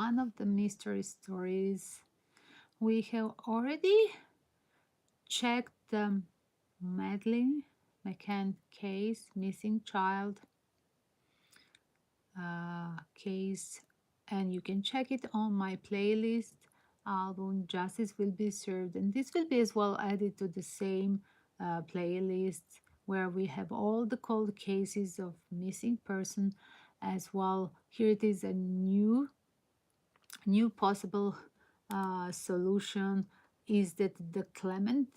one of the mystery stories. We have already checked the Madeleine McCann case, missing child case, and you can check it on my playlist album Justice Will Be Served, and this will be as well added to the same playlist where we have all the cold cases of missing person as well. Here it is, a new possible solution is that the Clement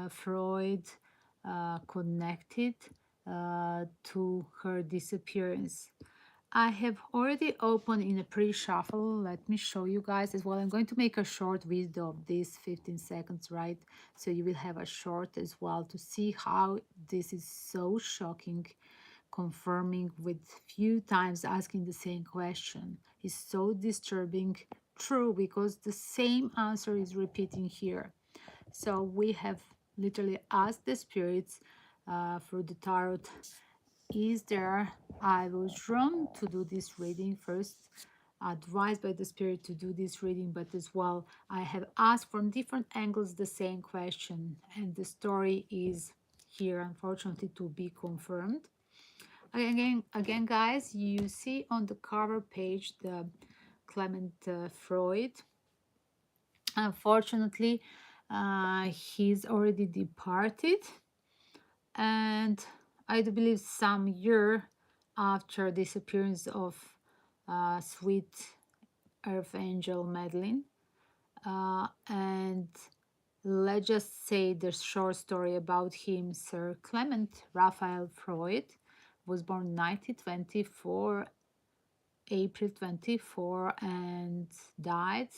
Freud connected to her disappearance. I have already opened in a pre-shuffle. Let me show you guys as well. I'm going to make a short video of this 15 seconds, right? So you will have a short as well to see how this is so shocking, confirming with few times asking the same question. Is so disturbing, true, because the same answer is repeating here. So we have literally asked the spirits through the tarot, is there, I was drawn to do this reading first, advised by the spirit to do this reading, but as well I have asked from different angles the same question, and the story is here unfortunately to be confirmed. Again guys, you see on the cover page the Clement Freud. Unfortunately, he's already departed, and I do believe some year after disappearance of sweet earth angel Madeleine. And let's just say the short story about him. Sir Clement Raphael Freud was born 1924, April 24, and died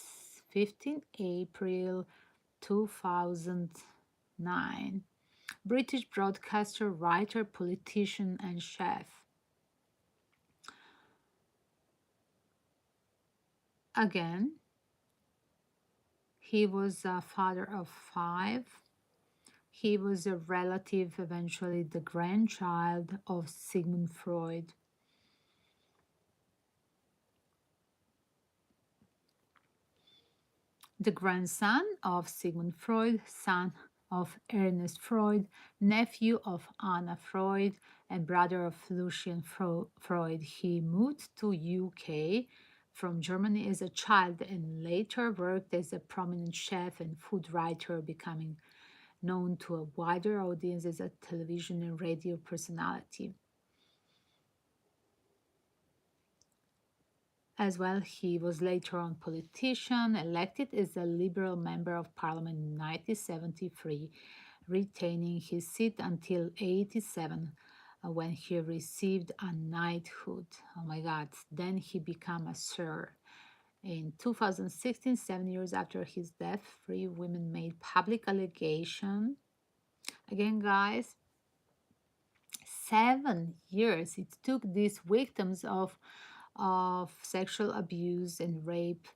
15 April 2009. British broadcaster, writer, politician, and chef. Again, he was a father of 5. He was a relative, eventually the grandchild of Sigmund Freud. The grandson of Sigmund Freud, son of Ernest Freud, nephew of Anna Freud, and brother of Lucian Freud. He moved to UK from Germany as a child and later worked as a prominent chef and food writer, becoming known to a wider audience as a television and radio personality. As well, he was later on politician, elected as a Liberal Member of Parliament in 1973, retaining his seat until 87, when he received a knighthood. Oh my God, then he became a Sir. In 2016, 7 years after his death, 3 women made public allegation. Again, guys, 7 years it took these victims of sexual abuse and rape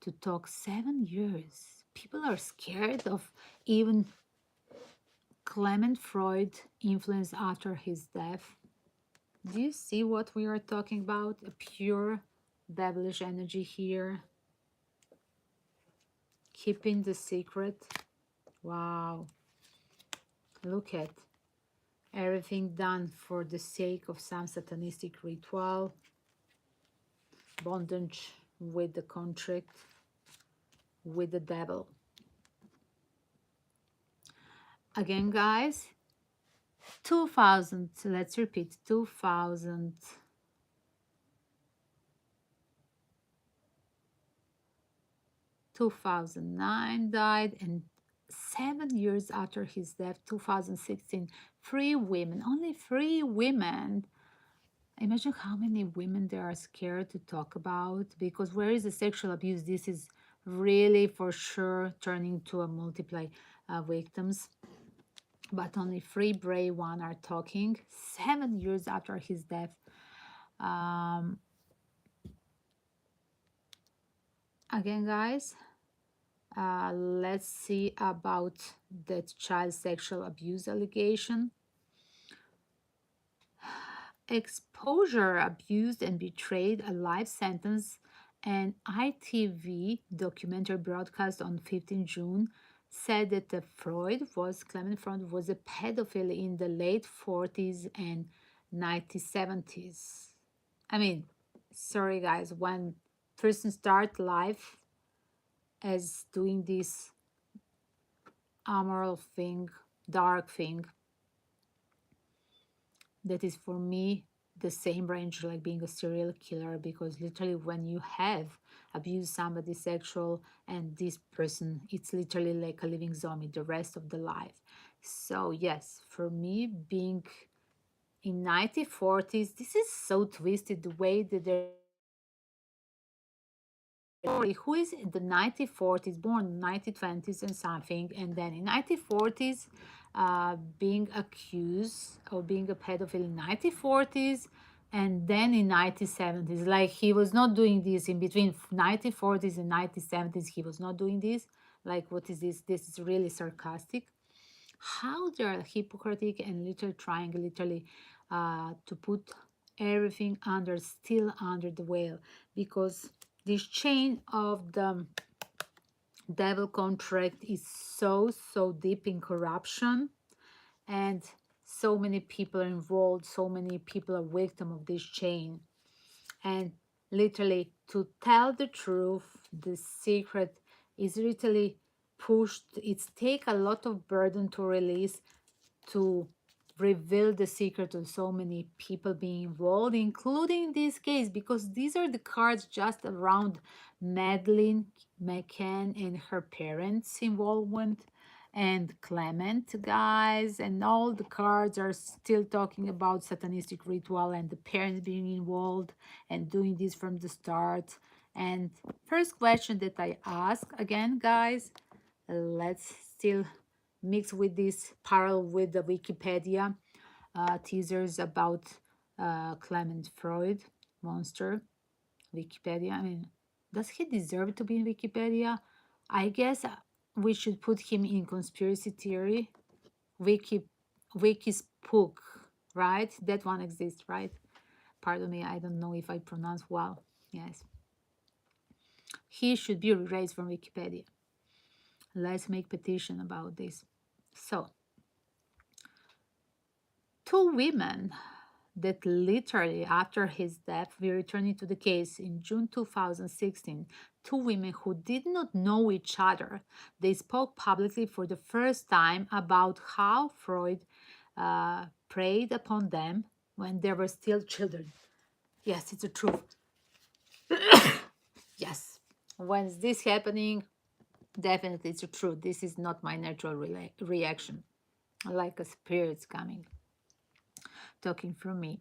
to talk. 7 years. People are scared of even Clement Freud influence after his death. Do you see what we are talking about? A pure devilish energy here. Keeping the secret. Wow. Look at everything done for the sake of some satanistic ritual. Bondage with the contract with the devil. Again, guys, 2000, let's repeat, 2009 died, and 7 years after his death, 2016, 3 women, only 3 women. Imagine how many women they are scared to talk about, because where is the sexual abuse? This is really for sure turning to a multiply victims. But only 3 brave one are talking 7 years after his death. Again, guys, let's see about that child sexual abuse allegation. Exposure, abused and betrayed, a life sentence An ITV documentary broadcast on 15 June said that Clement Freud was a pedophile in the late 40s and 1970s. I mean, sorry guys, when person start life as doing this amoral thing, dark thing, that is for me the same range like being a serial killer, because literally when you have abused somebody sexual and this person, it's literally like a living zombie the rest of the life. So yes, for me, being in 1940s, this is so twisted the way that they're who is in the 1940s, born in 1920s and something, and then in 1940s, being accused of being a pedophile in 1940s, and then in 1970s, like he was not doing this in between 1940s and 1970s. He was not doing this. Like, what is this? This is really sarcastic. How they are hypocritical and literally trying literally to put everything under still under the veil, because this chain of the devil contract is so deep in corruption, and so many people are involved, so many people are victim of this chain. And literally, to tell the truth, the secret is literally pushed. It's take a lot of burden to release, to reveal the secret of so many people being involved, including this case, because these are the cards just around Madeleine McCann and her parents' involvement, and Clement, guys, and all the cards are still talking about satanistic ritual and the parents being involved and doing this from the start. And first question that I ask again, guys, let's still mix with this parallel with the Wikipedia teasers about Clement Freud monster. Wikipedia, I mean, does he deserve to be in Wikipedia? I guess we should put him in conspiracy theory. Wiki Wikispook, right? That one exists, right? Pardon me, I don't know if I pronounce well. Yes, he should be erased from Wikipedia. Let's make petition about this. So, two women that literally after his death, we returning to the case in June 2016, two women who did not know each other, they spoke publicly for the first time about how Freud preyed upon them when they were still children. Yes, it's a truth. Yes, when is this happening? Definitely it's a truth. This is not my natural reaction, like a spirit's coming, talking from me.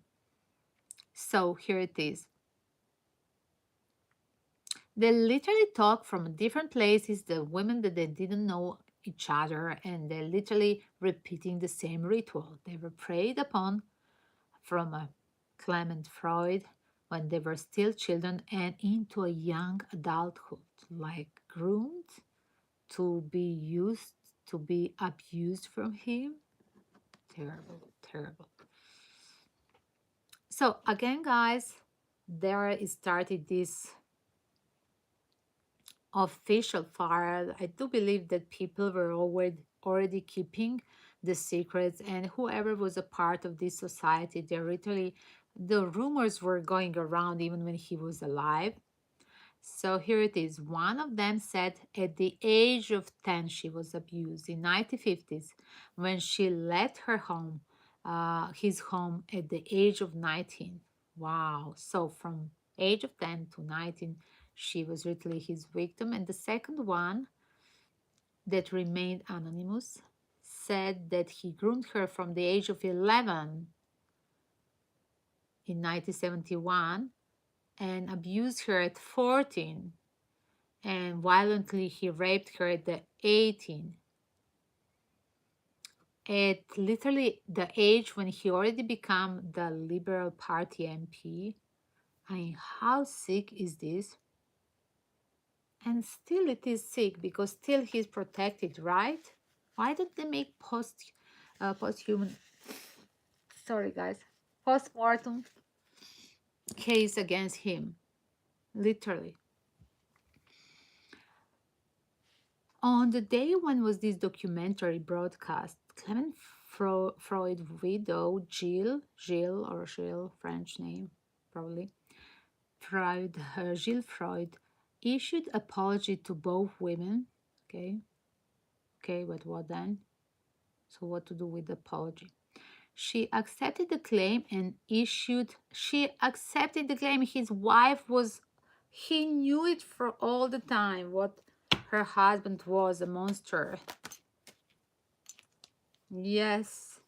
So here it is. They literally talk from different places, the women that they didn't know each other, and they're literally repeating the same ritual. They were preyed upon from a Clement Freud when they were still children and into a young adulthood, like groomed to be used, to be abused from him. Terrible, terrible. So again, guys, there is started this official file. I do believe that people were already keeping the secrets, and whoever was a part of this society, they literally, the rumors were going around even when he was alive. So here it is. One of them said at the age of 10 she was abused in 1950s when she left her home, his home at the age of 19. Wow. So from age of 10 to 19, she was literally his victim. And the second one that remained anonymous said that he groomed her from the age of 11 in 1971 and abused her at 14, and violently he raped her at the 18, at literally the age when he already become the Liberal Party MP. I mean, how sick is this? And still it is sick because still he's protected, right? Why don't they make posthuman, sorry guys, post-mortem case against him? Literally. On the day when was this documentary broadcast, Clement Freud widow Gilles, French name probably, Gilles Freud, issued apology to both women. Okay, okay, but what then? So what to do with the apology? She accepted the claim and issued. She accepted the claim. His wife was. He knew it for all the time. What her husband was a monster. Yes,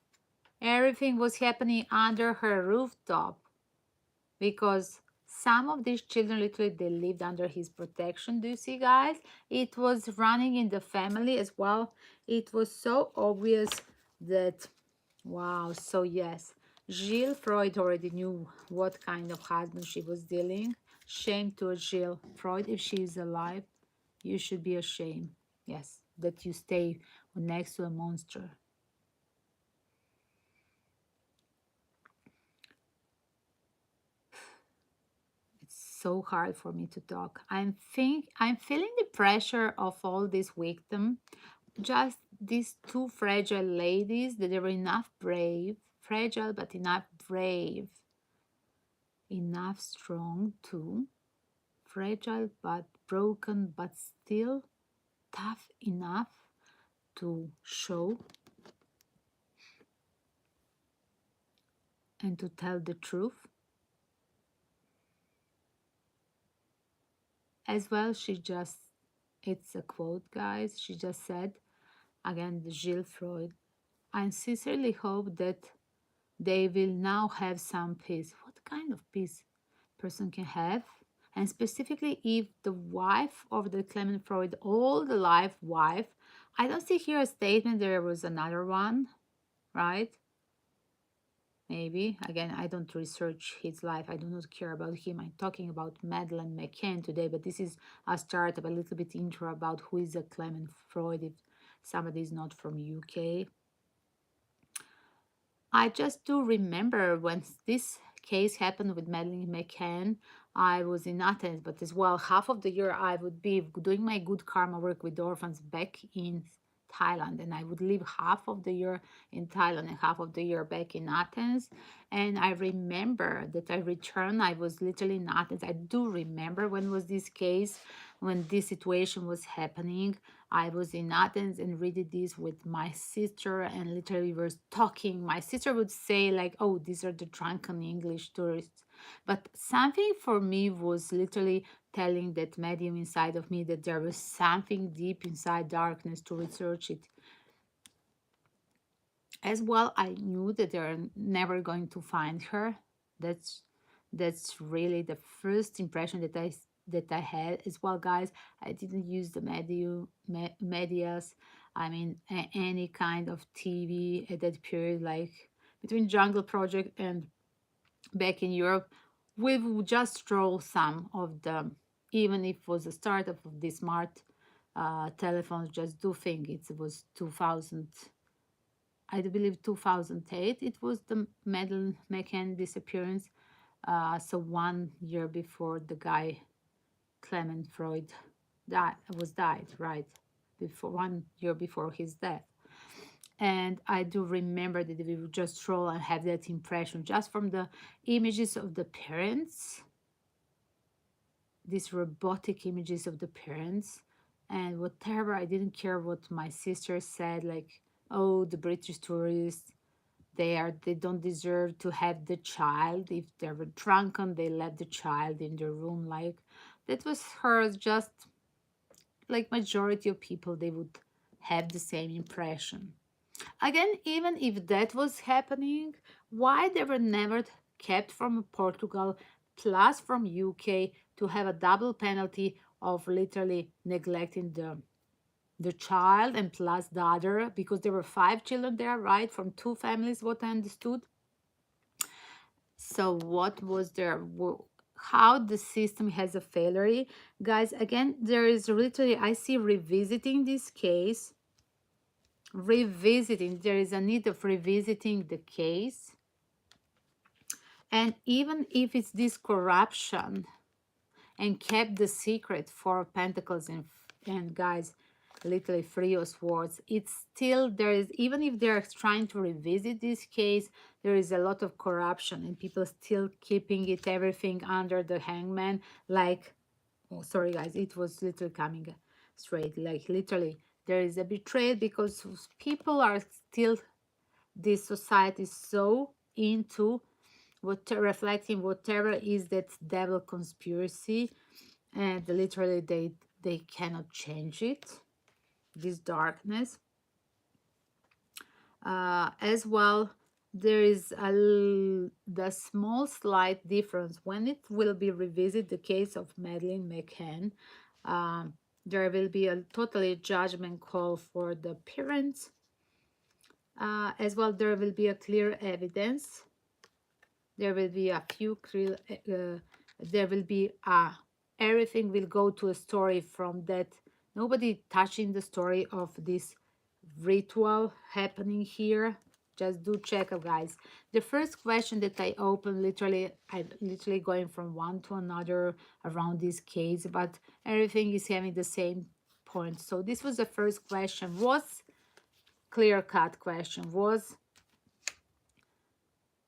everything was happening under her rooftop because some of these children literally they lived under his protection. Do you see, guys? It was running in the family as well. It was so obvious that wow. So yes, Gilles Freud already knew what kind of husband she was dealing. Shame to Gilles Freud. If she is alive, you should be ashamed. Yes, that you stay next to a monster. So hard for me to talk. I'm feeling the pressure of all this victim. Just these two fragile ladies that they were enough brave, fragile but enough brave, enough strong too, fragile but broken but still tough enough to show and to tell the truth. As well, it's a quote, guys. She just said, again, the Gilles Freud, I sincerely hope that they will now have some peace. What kind of peace person can have? And specifically, if the wife of the Clement Freud, all the life wife, I don't see here a statement there was another one, right? Maybe. Again, I don't research his life. I do not care about him. I'm talking about Madeleine McCann today, but this is a start of a little bit intro about who is a Clement Freud if somebody is not from UK. I just do remember when this case happened with Madeleine McCann, I was in Athens, but as well, half of the year I would be doing my good karma work with orphans back in Thailand, and I would live half of the year in Thailand and half of the year back in Athens. And I remember that I returned, I was literally in Athens. I do remember when was this case, when this situation was happening. I was in Athens and reading this with my sister, and literally we were talking. My sister would say like, "Oh, these are the drunken English tourists," but something for me was literally telling that medium inside of me that there was something deep inside darkness to research it. As well, I knew that they're never going to find her. That's that's really the first impression that I had as well, guys. I didn't use the medias. I mean, any kind of TV at that period, like between Jungle Project and back in Europe, we would just stroll some of the, even if it was the start of the smart telephones, just do think it was 2000. I do believe 2008 it was the Madeleine McCann disappearance. So 1 year before the guy Clement Freud died, right? Before 1 year before his death. And I do remember that we would just stroll and have that impression just from the images of the parents, these robotic images of the parents, and whatever. I didn't care what my sister said, like, oh, the British tourists, they don't deserve to have the child. If they were drunken, they left the child in the room. Like, that was her, just like majority of people, they would have the same impression. Again, even if that was happening, why they were never kept from Portugal plus from UK to have a double penalty of literally neglecting the child and plus the other, because there were 5 children there, right, from 2 families, what I understood. So what was there, how the system has a failure, guys. Again, there is literally, I see revisiting this case, there is a need of revisiting the case. And even if it's this corruption and kept the secret for Pentacles, and guys, literally three of swords. It's still, there is, even if they're trying to revisit this case, there is a lot of corruption and people still keeping it, everything under the hangman. Like, oh, sorry guys, it was literally coming straight. Like literally, there is a betrayal because people are still, this society is so into what, reflecting whatever is that devil conspiracy, and literally they cannot change it, this darkness. As well, there is the small slight difference when it will be revisit the case of Madeleine McCann. There will be a totally judgment call for the parents. As well, there will be a clear evidence. There will be a few clear, there will be everything will go to a story from that. Nobody touching the story of this ritual happening here. Just do check out, guys. The first question that I open, literally, I'm literally going from one to another around this case, but everything is having the same point. So this was the first question, was clear-cut question, was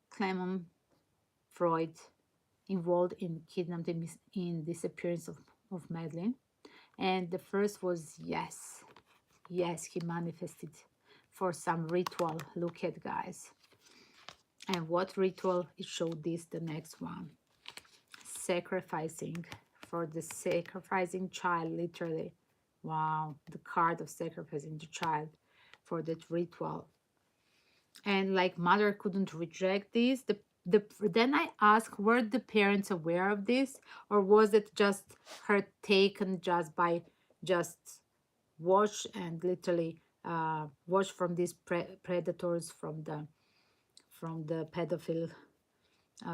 Clement Freud involved in kidnapping, in disappearance of Madeleine? And the first was yes. Yes, he manifested for some ritual. Look at, guys. And what ritual? It showed this, the next one. Sacrificing, for the sacrificing child, literally. Wow, the card of sacrificing the child for that ritual. And like mother couldn't reject this. Then I asked, were the parents aware of this, or was it just her taken just by just watch and literally watch from these predators from the pedophile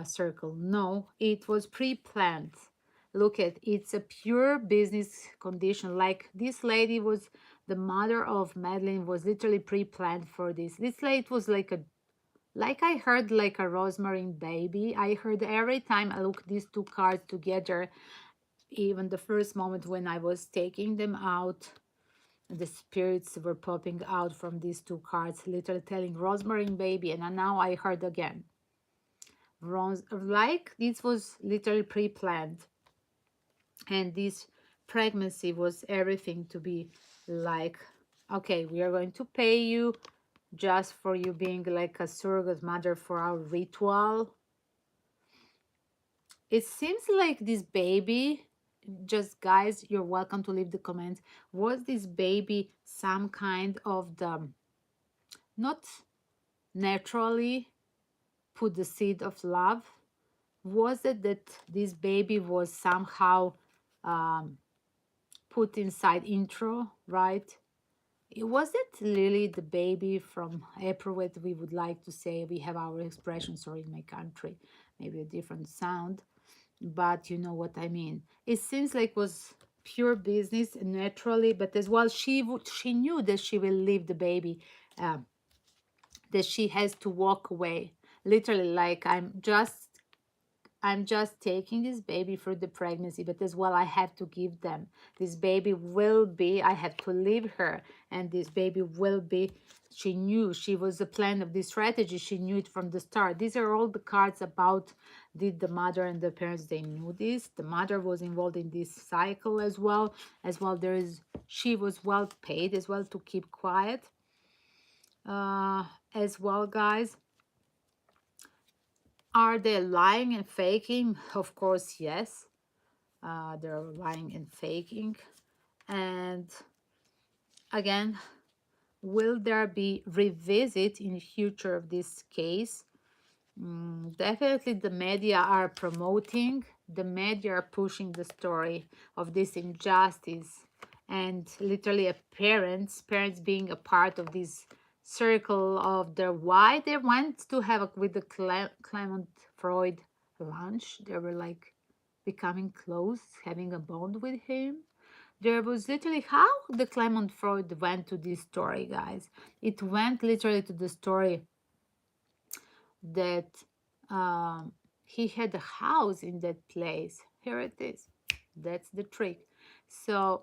circle? No, it was pre-planned. Look at, it's a pure business condition. Like this lady was, the mother of Madeleine was literally pre-planned for this. This lady was like a, like I heard like a Rosemary baby. I heard every time I look these two cards together, even the first moment when I was taking them out, the spirits were popping out from these two cards, literally telling Rosemary baby. And now I heard again, like this was literally pre-planned, and this pregnancy was everything to be like, okay, we are going to pay you just for you being like a surrogate mother for our ritual. It seems like this baby, just guys, you're welcome to leave the comments, was this baby some kind of the, not naturally put the seed of love? Was it that this baby was somehow put inside intro, right? Was it really the baby from April? What we would like to say, we have our expression, sorry, in my country, maybe a different sound, but you know what I mean. It seems like was pure business naturally, but as well she knew that she will leave the baby, that she has to walk away, literally, like I'm just taking this baby for the pregnancy, but as well I have to give them. This baby will be, I have to leave her, and this baby will be, she knew, she was the plan of this strategy, she knew it from the start. These are all the cards about, did the mother and the parents, they knew this. The mother was involved in this cycle as well. There is, she was well paid as well to keep quiet. As well, guys, are they lying and faking? Of course, yes. They're lying and faking. And again, will there be revisit in the future of this case? Definitely the media are promoting, the media are pushing the story of this injustice, and literally parents being a part of this circle of the, why they went to have with the Clement Freud lunch. They were like becoming close, having a bond with him. There was literally how the Clement Freud went to this story, guys. It went literally to the story that he had a house in that place. Here it is. That's the trick. So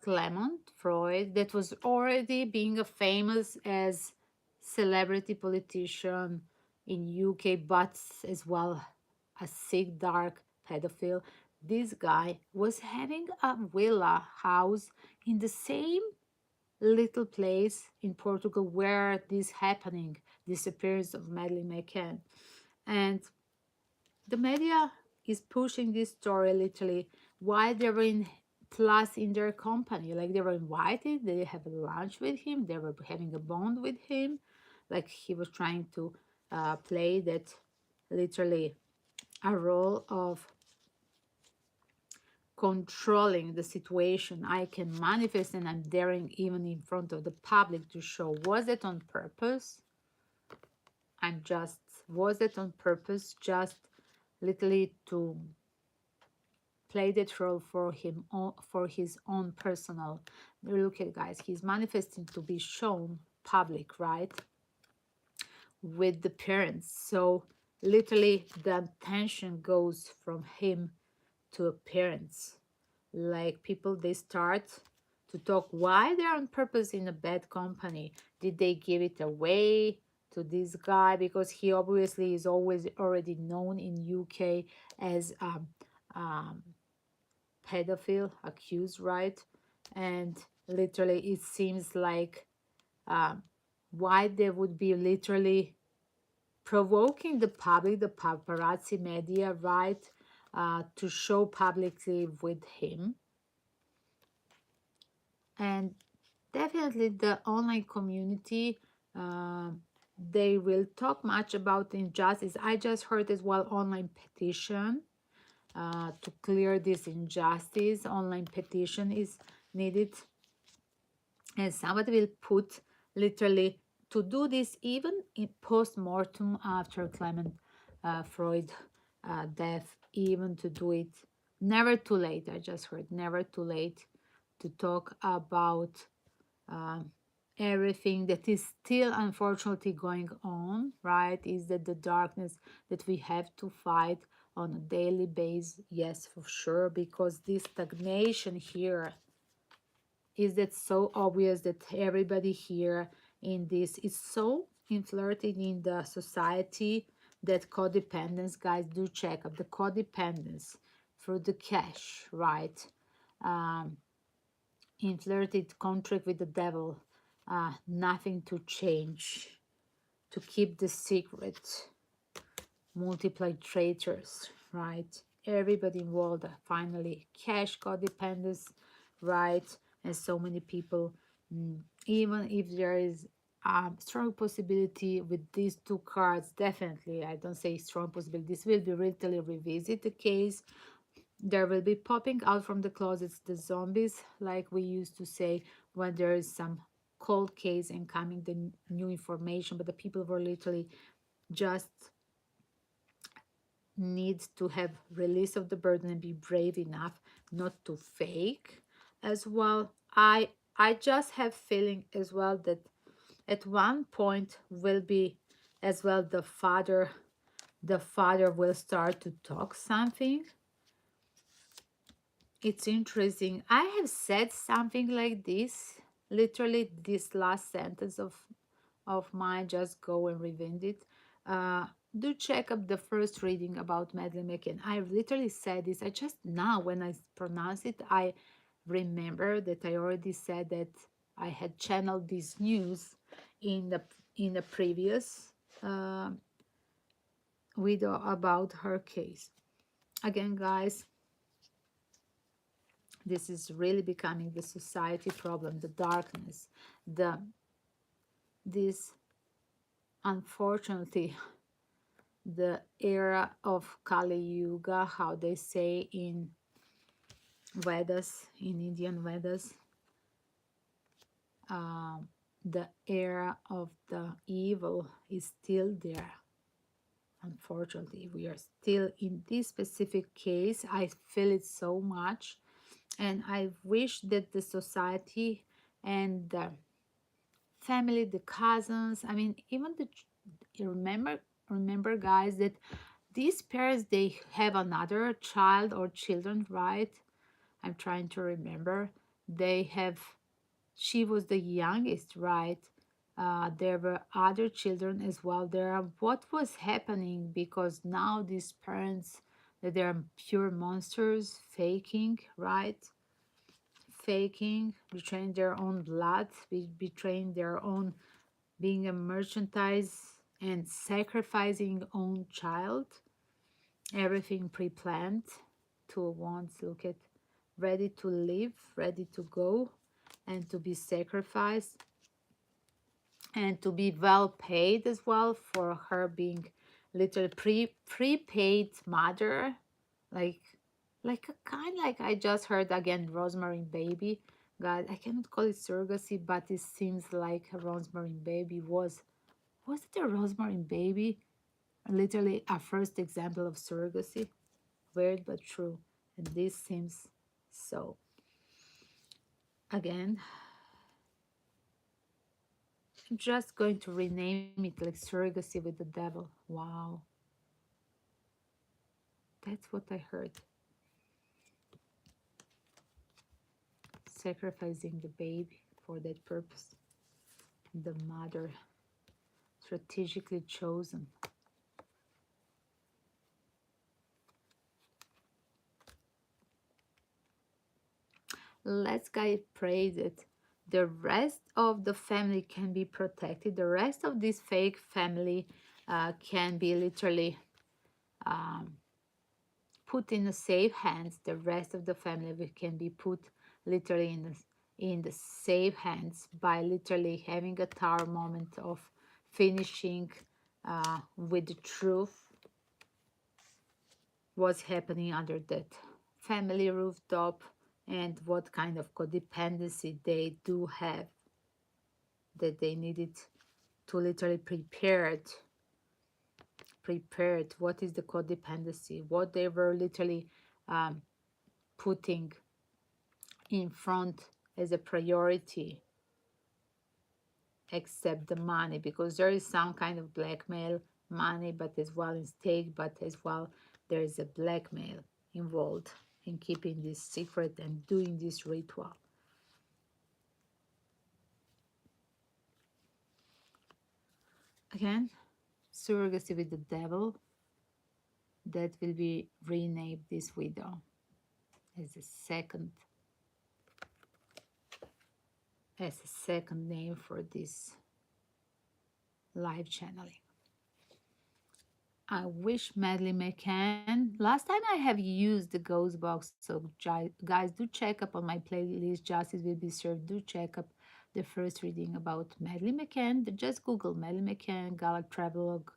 Clement Freud, that was already being a famous as celebrity politician in UK, but as well a sick, dark pedophile. This guy was having a villa house in the same little place in Portugal where this happening, disappearance of Madeleine McCann. And the media is pushing this story literally why they were in plus in their company. Like they were invited, they have a lunch with him, they were having a bond with him. Like he was trying to play that literally a role of controlling the situation. I can manifest and I'm daring even in front of the public to show. Was it on purpose? I'm just, was it on purpose? Just literally to play that role for him, for his own personal. Look at guys, he's manifesting to be shown public, right? With the parents. So literally the attention goes from him to parents. Like people, they start to talk why they're on purpose in a bad company. Did they give it away to this guy because he obviously is always already known in UK as um, pedophile accused, right? And literally it seems like um, why they would be literally provoking the public, the paparazzi media, right, to show publicly with him. And definitely the online community, uh, they will talk much about injustice. I just heard as well online petition to clear this injustice. Online petition is needed, and somebody will put literally to do this even in post-mortem after Clement Freud death, even to do it. Never too late. I just heard never too late to talk about um, everything that is still unfortunately going on, right? Is that the darkness that we have to fight on a daily basis? Yes, for sure, because this stagnation here is that so obvious that everybody here in this is so infiltrated in the society that codependence, guys, do check up the codependence through the cash, right? um, in flirted contract with the devil, nothing to change, to keep the secret, multiply traitors, right? Everybody involved, finally, cash codependence, right? And so many people, even if there is a strong possibility with these two cards, definitely, I don't say strong possibility, this will be really revisit the case. There will be popping out from the closets the zombies, like we used to say when there is some cold case and coming the new information, but the people were literally just need to have release of the burden and be brave enough not to fake as well. I just have feeling as well that at one point will be as well the father will start to talk something. It's interesting. I have said something like this, literally this last sentence of mine, just go and rewind it. Uh, do check up the first reading about Madeleine McCann. I literally said this. I just now, when I pronounce it, I remember that I already said that I had channeled this news in the previous uh, video about her case. Again, guys, this is really becoming the society problem, the darkness, the this unfortunately the era of Kali Yuga, how they say in Vedas, in Indian Vedas, the era of the evil is still there. Unfortunately, we are still in this specific case. I feel it so much, and I wish that the society and the family, the cousins, I mean, even the remember guys that these parents, they have another child or children, right? I'm trying to remember they have, she was the youngest, right? There were other children as well. There are what was happening, because now these parents, that they are pure monsters, faking, right? Faking, betraying their own blood, betraying their own, being a merchandise, and sacrificing own child. Everything pre-planned to once look at, ready to live, ready to go, and to be sacrificed, and to be well paid as well for her being little prepaid mother, like like a kind, like I just heard again, Rosemary Baby. God, I cannot call it surrogacy, but it seems like a Rosemary Baby was it a Rosemary Baby? Literally a first example of surrogacy. Weird but true. And this seems so. Again, I'm just going to rename it like surrogacy with the devil. Wow. That's what I heard. Sacrificing the baby for that purpose. The mother strategically chosen. Let's guys pray that the rest of the family can be protected. The rest of this fake family can be literally um, put in a safe hands. The rest of the family can be put literally in the safe hands by literally having a tower moment of finishing with the truth what's happening under that family rooftop, and what kind of codependency they do have, that they needed to literally prepared what is the codependency, what they were literally um, putting in front as a priority, except the money, because there is some kind of blackmail, money, but as well in stake, but as well there is a blackmail involved in keeping this secret and doing this ritual. Again, surrogacy with the devil, that will be renamed this widow as a second name for this live channeling. I wish Madeleine McCann. Last time I have used the ghost box, so guys, do check up on my playlist. Justice will be served. Do check up the first reading about Madeleine McCann. Just Google Madeleine McCann, Gallic Travelogue,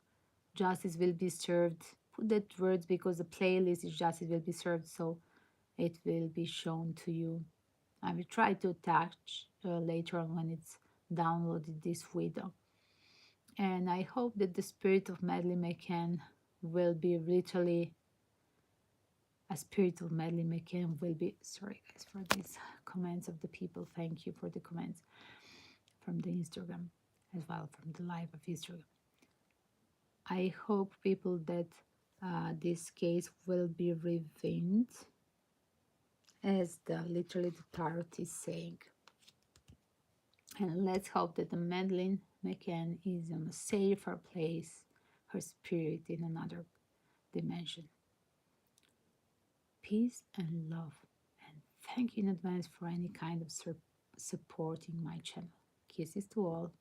Justice will be served. Put that words, because the playlist is Justice will be served, so it will be shown to you. I will try to attach later on when it's downloaded this video. And I hope that the spirit of Madeleine McCann will be literally a spirit of Madeleine McCann will be, sorry guys for these comments of the people. Thank you for the comments from the Instagram as well, from the live of Instagram. I hope people that this case will be revealed as the literally the tarot is saying. And let's hope that the Madeleine McCann is in a safer place, her spirit in another dimension. Peace and love. And thank you in advance for any kind of supporting my channel. Kisses to all.